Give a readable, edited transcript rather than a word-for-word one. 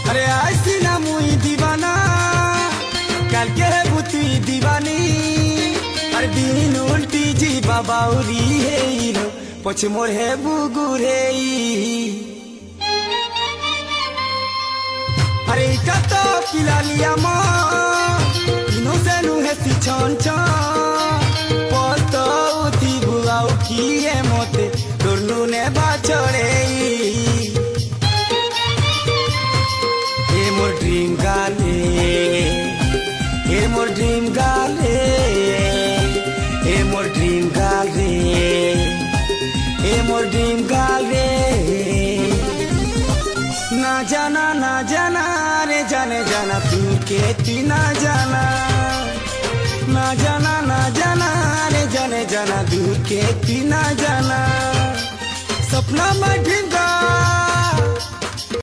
अरे आइसी ना मुई दीवाना कल के है बुती दीवानी अरे दिन उल्टी जी बाबाउरी है रो पछ मोर है बुगुरे अरे कतो पिला लिया माँ इनो से नु है सी छन छन पतो उठी बुआउ की है मोते दुर्नु ने बाचड़े मोर ड्रीम गाले ए मोर ड्रीम गाले ए मोर ड्रीम गाले ए मोर ड्रीम गाले ना जाना रे जाने जाना तू के ती ना जाना रे जाने जाना दूर के ती ना जाना सपना में ड्रीम गाल